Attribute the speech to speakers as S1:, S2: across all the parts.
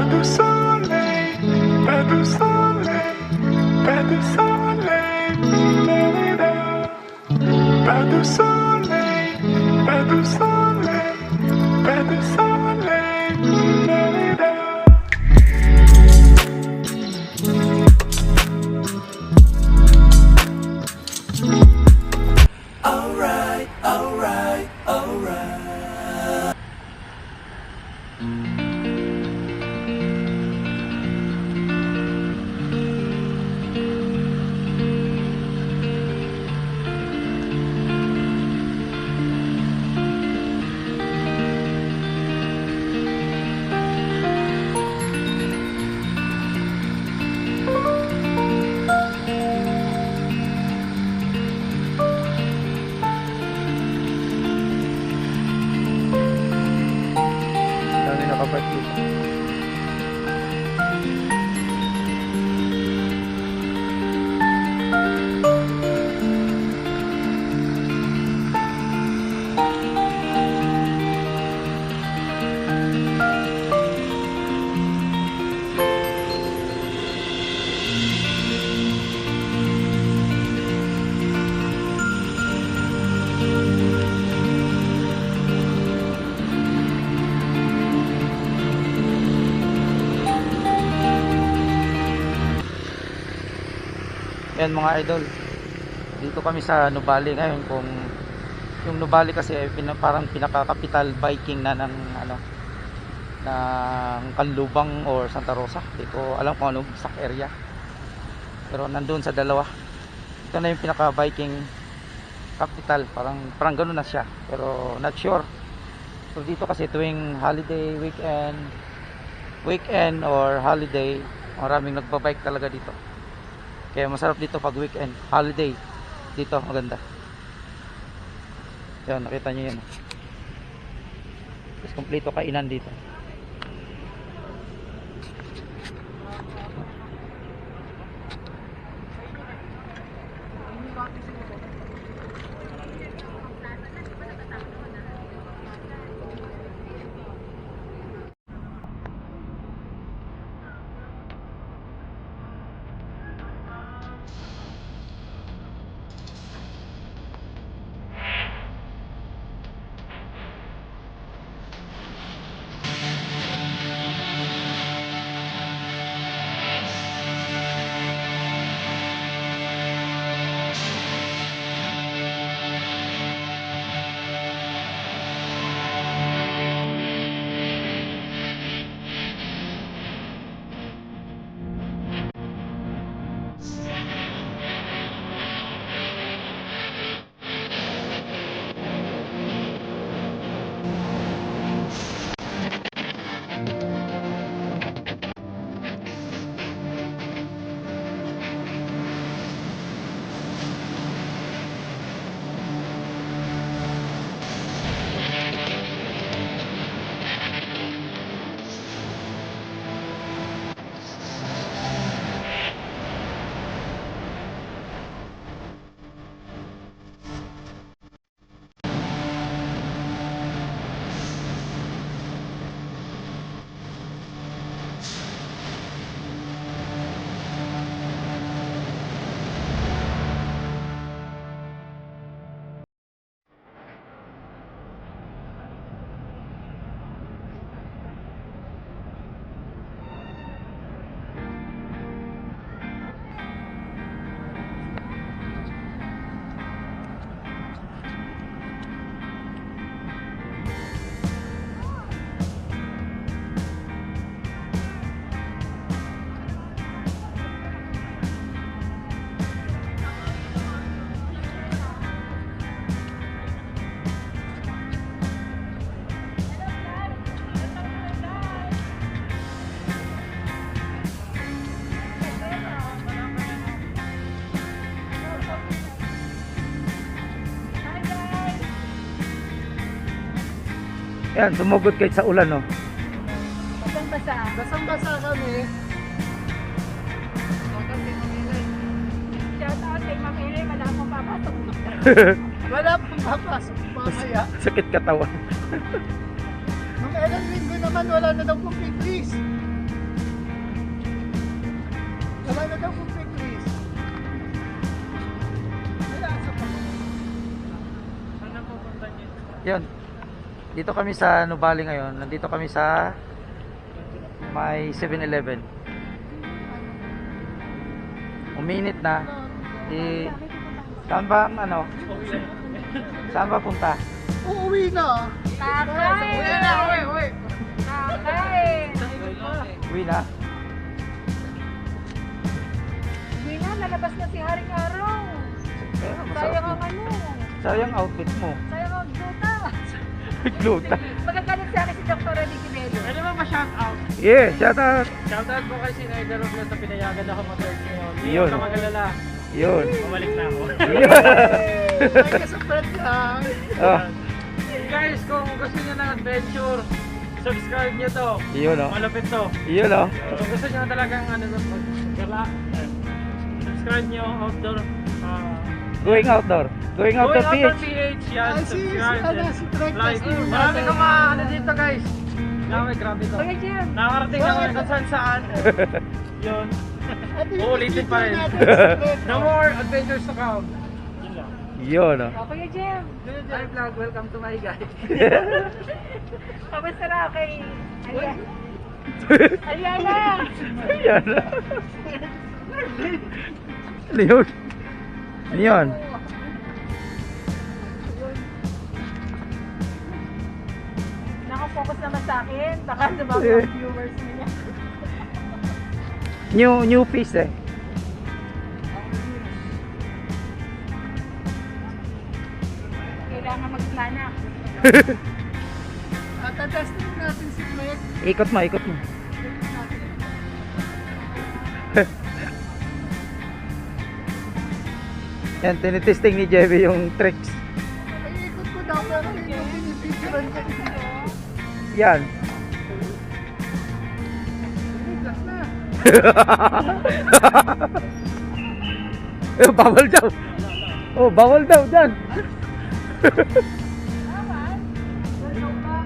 S1: Pas de soleil, pas de soleil, pas de soleil, la-la-la. Pas de soleil, pas de soleil, pas de soleil, la-la-la. Alright, alright, alright.
S2: Dami nakapark dito. Yan mga idol, dito kami sa Nuvali ngayon. Kung yung Nuvali kasi ay parang pinaka-capital biking na ng ano, ng Canlubang or Santa Rosa. Hindi ko alam kung anong exact area, pero nandun sa dalawa. Ito na yung pinaka-biking capital, parang gano'n na siya, pero not sure. So dito kasi tuwing holiday, weekend or holiday, maraming nagbabike talaga dito. Kaya masarap dito pag weekend, holiday. Dito maganda. Yan, nakita nyo yan. Tapos kompleto kainan dito. Yan, sumugod kahit sa ulan, no.
S3: Basang-basa.
S4: Basang-basa kami.
S3: Shout out kay Ma'am Ere, wala akong papasok.
S4: Wala pang papasok mamaya.
S2: Sakit katawan.
S4: Mga ilang linggo naman wala na daw pong piglis. Wala na daw kung checklist. Wala sa
S2: Yun. Dito kami sa Nubali ngayon. Nandito kami sa may 7-Eleven. Uminit na. Saan ba ang ano? Saan ba punta?
S4: Uuwi na.
S3: Tatay!
S4: Uwi na, uwi.
S3: Tatay!
S2: Uwi na?
S3: Hindi na, lalabas na si Haring Araw.
S2: Kaya
S3: Sayang
S2: masarap.
S3: ang ano.
S2: Sayang outfit mo.
S3: Sayang ang gluta.
S2: Gluta.
S3: Magagalit sa akin si Dr. Ricky Bello.
S4: Pwede ba ma-shoutout?
S2: Yeah, shout out.
S4: Shoutout po kay Sinider Robles na pinayagan ako mag-work ngayon. Hindi
S2: Yun.
S4: ako magalala.
S2: Yun.
S4: Bumalik na ako.
S2: Yun.
S4: Ay, sa friend lang.
S2: Oh,
S4: Guys, kung gusto niyo ng adventure, subscribe niyo to.
S2: yun oh.
S4: Malapit to.
S2: Yun oh.
S4: Kung gusto niyo talagang ano, subscribe niyo outdoor.
S2: Going outdoor. Going outdoor
S4: Going outdoor
S2: PH.
S4: PH yan.
S5: Ay,
S4: Subscribe and
S5: si Trek
S4: like.
S5: kasi
S4: Marami kang mga ano dito guys. Grabe to.
S3: Kuya Jim,
S4: Nakarating na kami kung saan saan. Yun. Uulitin pa rin. No more adventures to come. Yun lang.
S2: Yun oh.
S3: oh, Kuya Jim.
S4: Hi vlog, welcome to my guys.
S3: Kamusta na kay Aliana?
S2: Yan. Ano yun? Ano yun?
S3: Nakafocus naman sa akin. Baka dumami ang viewers niya.
S2: New piece eh.
S3: Kailangan magplana.
S5: At testing natin si Trek.
S2: Ikot mo, ikot mo. Yan, tinitesting ni Jebby yung tricks.
S5: Ay, ikot ko daw pero hindi ko pinipicturean ko.
S2: Yan.
S5: Biglas na.
S2: Bawal daw. Oh, bawal daw dyan.
S3: Naman. Wala pa.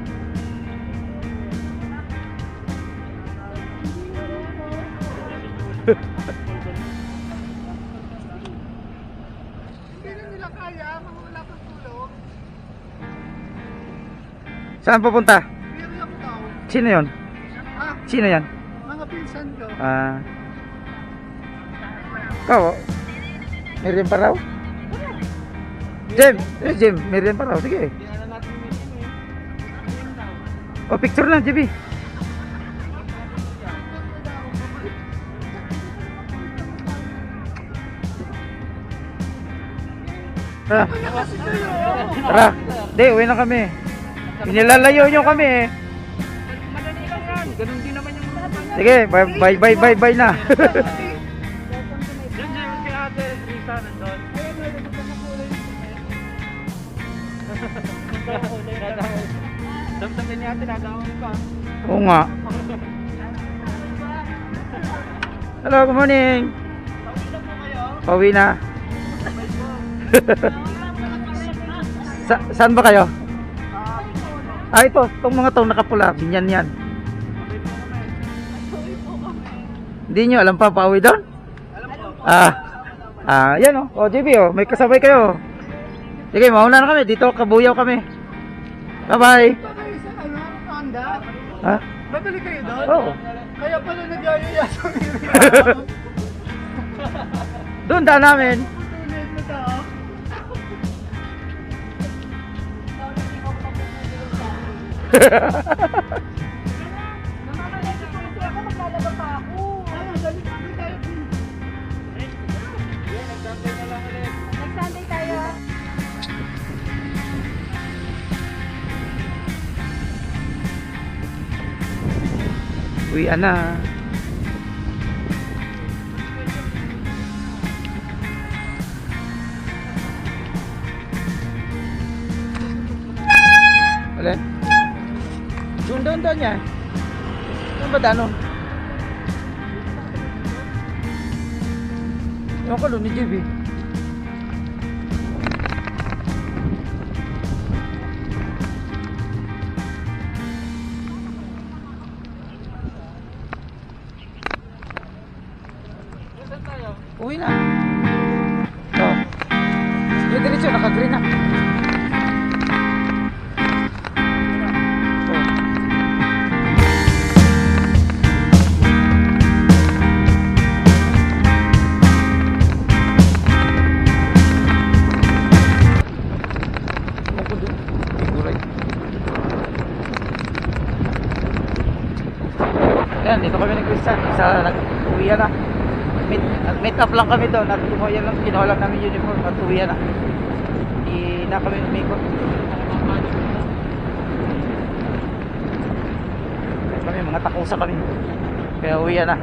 S5: Hindi na nila kaya kung wala pang tulong.
S2: Saan pupunta?
S5: Pero ako daw.
S2: Sino yon?
S5: Ah,
S2: Sino yan?
S5: mga pinsan ko.
S2: Ikaw, oh. Miriam pa raw? Jem, Jem, Miriam pa raw. Sige. O, picture lang, Jebby. Tara. Tara. Di, uwi na kami. Pinilalayo nyo kami eh.
S3: Madali lang yan.
S4: Ganun din naman yung mga pang...
S2: Sige, bye na.
S4: Diyan dyan kay ate Risa nandun. Damdamin niya ate, nagawin ka.
S2: Oo nga. Hello, good morning. Pauwi na. Saan ba kayo? Itong mga tong nakapula, binyan yan. Hindi nyo alam pa pauwi doon? Yan oh. O, JB oh, may kasabay kayo. Sige, mauna na kami. Dito, kabuyaw kami. Bye-bye.
S5: Ito kayo sa ano, Honda.
S2: Ha?
S5: Babalik kayo doon?
S2: Oo.
S5: Kaya pala nagyayaya sa Miriam.
S2: Doon daan namin.
S5: Tuloy mo tao.
S3: Namamalagi ko kasi ako, maglalaba pa ako.
S5: Dali tayo.
S3: Next Sunday tayo.
S2: Uwian na. Alin? Doon yan. Doon ba dano? Ewan ko doon ni JB. diretso, naka-green na. Oh. Ako doon. Figuray. Ayan, dito kami nag-resign. Isa nag-uwi na. Meet up lang kami doon at kinuha lang namin uniform at uwi na. Hindi na kami umikot. Kami mga takusa kami. Kaya uwi na.